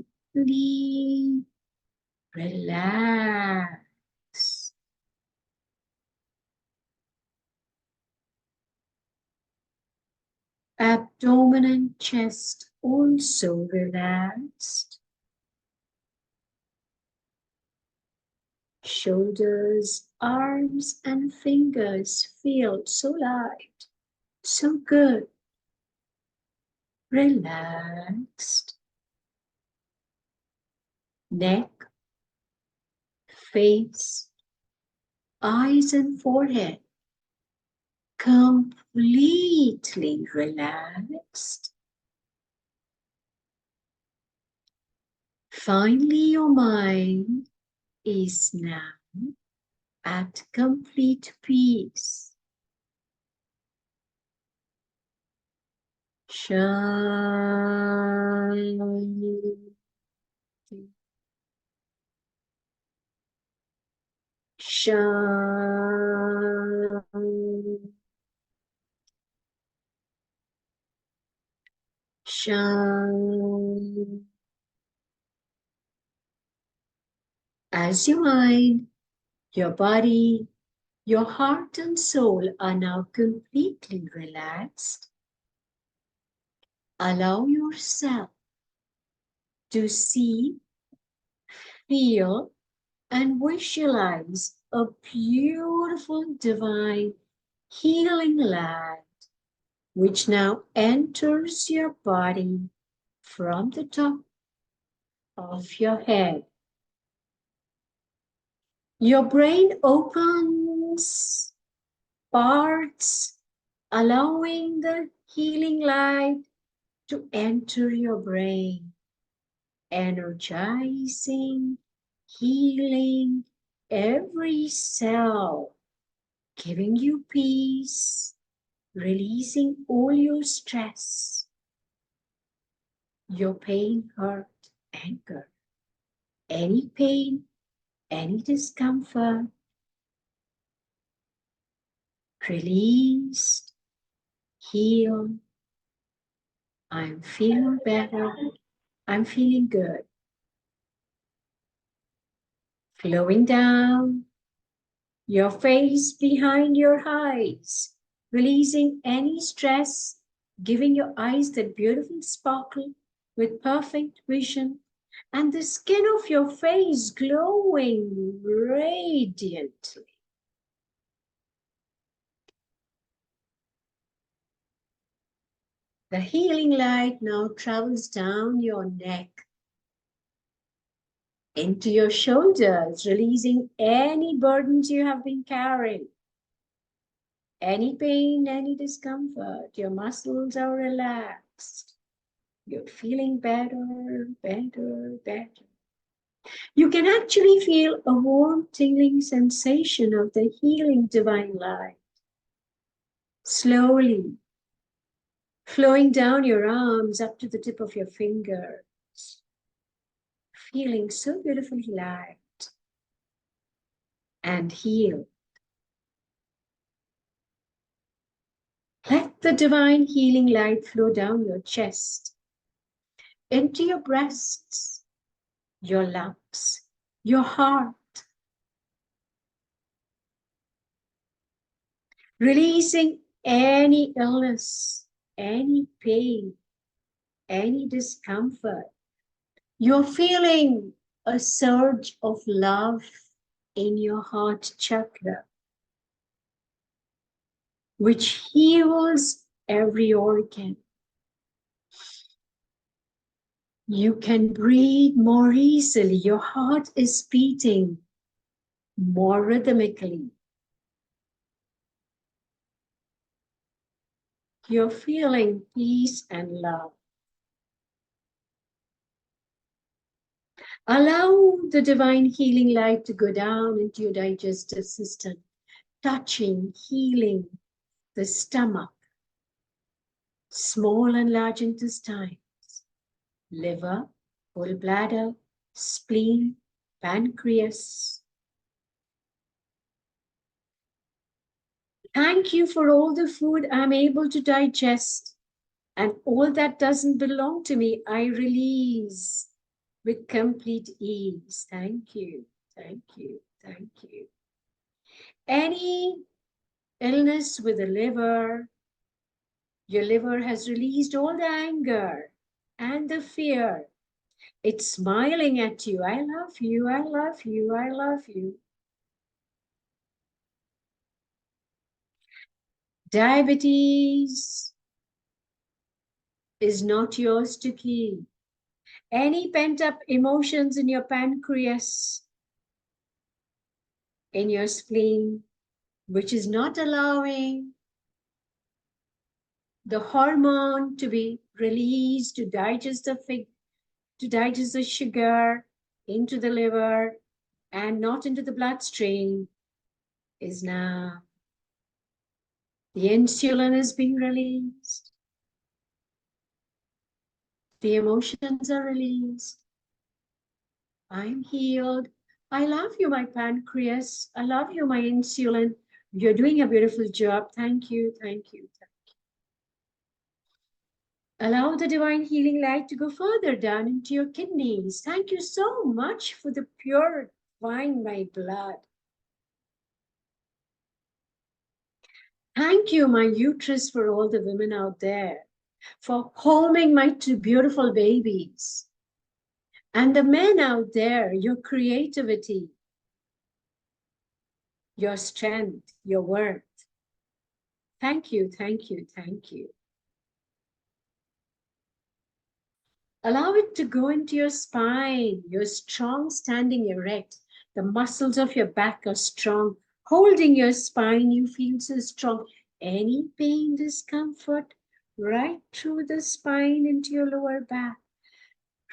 Speaker 3: relax. Abdomen and chest also relaxed. Shoulders, arms, and fingers feel so light, so good. Relaxed. Neck, face, eyes, and forehead completely relaxed. Finally, your mind is now at complete peace. Shanti. Shanti. Shanti. As your mind, your body, your heart and soul are now completely relaxed, allow yourself to see, feel, and visualize a beautiful divine healing light which now enters your body from the top of your head. Your brain opens, parts, allowing the healing light to enter your brain, energizing, healing every cell, giving you peace, releasing all your stress, your pain, hurt, anger, any pain, any discomfort, released, healed. I'm feeling better. I'm feeling good. Flowing down your face behind your eyes, releasing any stress, giving your eyes that beautiful sparkle with perfect vision, and the skin of your face glowing radiantly. The healing light now travels down your neck, into your shoulders, releasing any burdens you have been carrying. Any pain, any discomfort, your muscles are relaxed. You're feeling better, better, better. You can actually feel a warm, tingling sensation of the healing divine light. Slowly flowing down your arms up to the tip of your fingers. Feeling so beautifully light and healed. Let the divine healing light flow down your chest, into your breasts, your lungs, your heart. Releasing any illness, any pain, any discomfort. You're feeling a surge of love in your heart chakra, which heals every organ. You can breathe more easily. Your heart is beating more rhythmically. You're feeling peace and love. Allow the divine healing light to go down into your digestive system, touching, healing the stomach, small and large intestines, liver, gallbladder, spleen, pancreas. Thank you for all the food I'm able to digest, and all that doesn't belong to me, I release with complete ease. Thank you, thank you, thank you. Any illness with the liver, your liver has released all the anger and the fear. It's smiling at you. I love you, I love you, I love you. Diabetes is not yours to keep. Any pent-up emotions in your pancreas, in your spleen, which is not allowing the hormone to be released to digest the sugar into the liver and not into the bloodstream, is now. The insulin is being released. The emotions are released. I'm healed. I love you, my pancreas. I love you, my insulin. You're doing a beautiful job. Thank you, thank you, thank you. Allow the divine healing light to go further down into your kidneys. Thank you so much for the purifying my blood. Thank you, my uterus, for all the women out there, for holding my two beautiful babies. And the men out there, your creativity, your strength, your worth. Thank you, thank you, thank you. Allow it to go into your spine. You're strong, standing erect. The muscles of your back are strong. Holding your spine, you feel so strong. Any pain, discomfort, right through the spine into your lower back.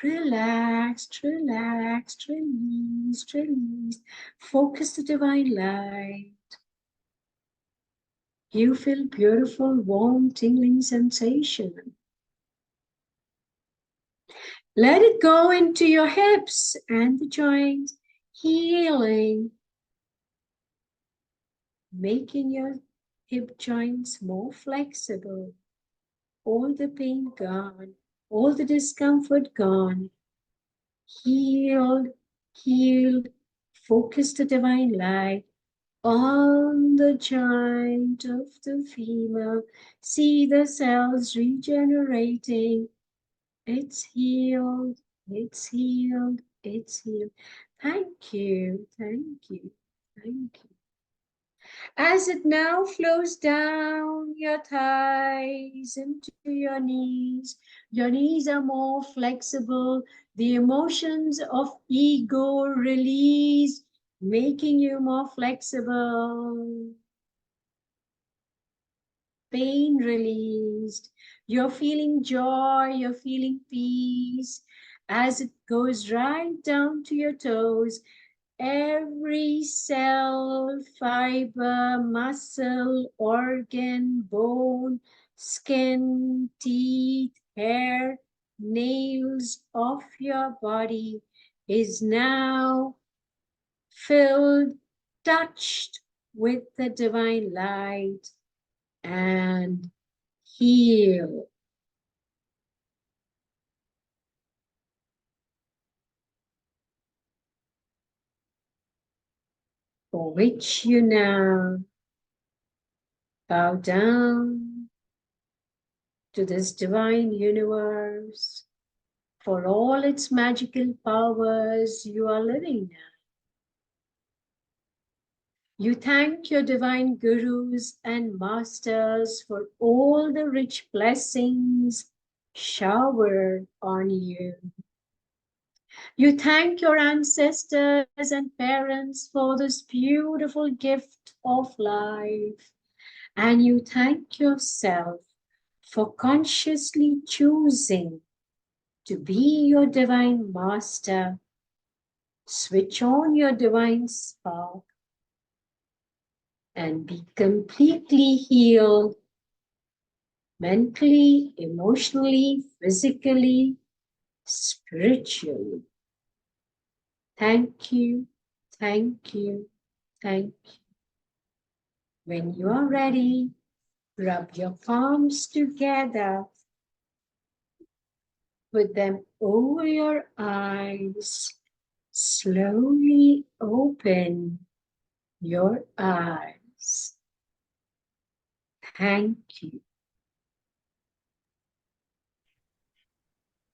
Speaker 3: Relaxed, relaxed, released, released. Focus the divine light. You feel beautiful, warm, tingling sensation. Let it go into your hips and the joints, healing, making your hip joints more flexible. All the pain gone, all the discomfort gone. Healed, healed. Focus the divine light on the joint of the femur. See the cells regenerating. It's healed, it's healed, it's healed. Thank you, thank you, thank you. As it now flows down your thighs into your knees are more flexible. The emotions of ego release, making you more flexible. pain released. You're feeling joy, you're feeling peace as it goes right down to your toes. Every cell, fiber, muscle, organ, bone, skin, teeth, hair, nails of your body is now filled, touched with the divine light and healed. For which you now bow down to this divine universe. For all its magical powers, you are living now. You thank your divine gurus and masters for all the rich blessings showered on you. You thank your ancestors and parents for this beautiful gift of life. And you thank yourself for consciously choosing to be your divine master. Switch on your divine spark and be completely healed mentally, emotionally, physically, spiritually. Thank you, thank you, thank you. When you are ready, rub your palms together, put them over your eyes, slowly open your eyes. Thank you.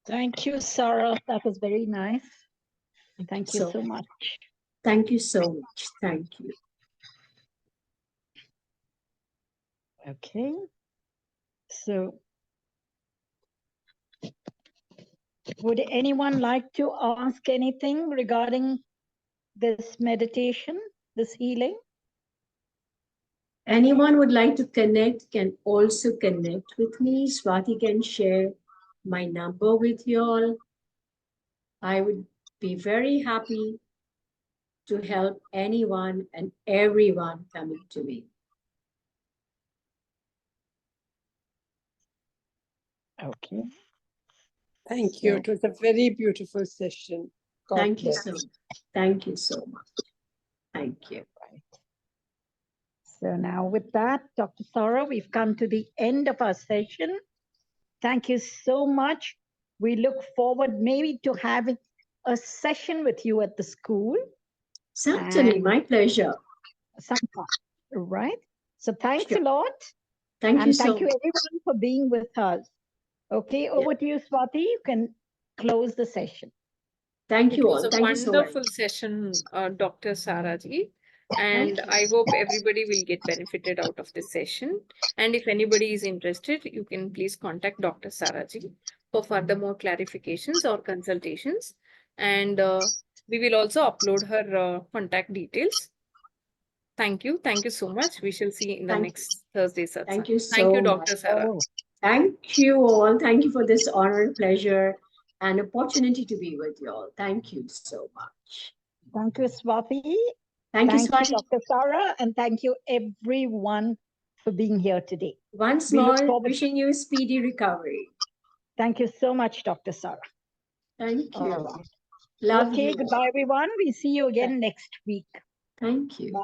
Speaker 1: Thank you, Saraah. That was very nice. Thank you so much.
Speaker 3: Thank you so much. Thank you.
Speaker 1: Okay. So, would anyone like to ask anything regarding this meditation, this healing?
Speaker 3: Anyone would like to connect can also connect with me. Swati can share my number with you all. I would be very happy to help anyone and everyone coming to me.
Speaker 1: Okay.
Speaker 4: Thank you. It was a very beautiful session. God
Speaker 3: Thank you
Speaker 4: bless.
Speaker 3: so much. Thank you so much. Thank you.
Speaker 1: Right. So now with that, Dr. Saraah, we've come to the end of our session. Thank you so much. We look forward maybe to having a session with you at the school.
Speaker 3: Certainly, my pleasure.
Speaker 1: Sometime, right? So thanks
Speaker 3: Sure.
Speaker 1: a lot.
Speaker 3: Thank you
Speaker 1: And
Speaker 3: so
Speaker 1: thank you
Speaker 3: much.
Speaker 1: everyone for being with us. Okay, over to you, Swati. You can close the session.
Speaker 3: Thank
Speaker 2: It
Speaker 3: you
Speaker 2: was
Speaker 3: all.
Speaker 2: a
Speaker 3: Thank you so much.
Speaker 2: wonderful session, Dr. Saraah ji. And I hope everybody will get benefited out of this session. And if anybody is interested, you can please contact Dr. Saraah ji for further more clarifications or consultations. And we will also upload her contact details. Thank you. Thank you so much. We shall see in the next Thursday satsang.
Speaker 3: Thank you so
Speaker 2: Thank you,
Speaker 3: much.
Speaker 2: Dr. Saraah.
Speaker 1: Oh,
Speaker 3: Thank you all. Thank you for this honor and pleasure and opportunity to be with you all. Thank you so much.
Speaker 1: thank you, Swati.
Speaker 3: Thank you,
Speaker 1: Thank
Speaker 3: Swati.
Speaker 1: you, Dr. Saraah. And thank you, everyone, for being here today.
Speaker 3: Once
Speaker 1: We look
Speaker 3: more,
Speaker 1: forward-
Speaker 3: wishing you speedy recovery.
Speaker 1: Thank you so much, Dr. Saraah.
Speaker 3: Thank you.
Speaker 1: All right.
Speaker 3: Love
Speaker 1: Okay,
Speaker 3: you.
Speaker 1: goodbye, everyone. We see you again next week.
Speaker 3: Thank you.
Speaker 1: Bye.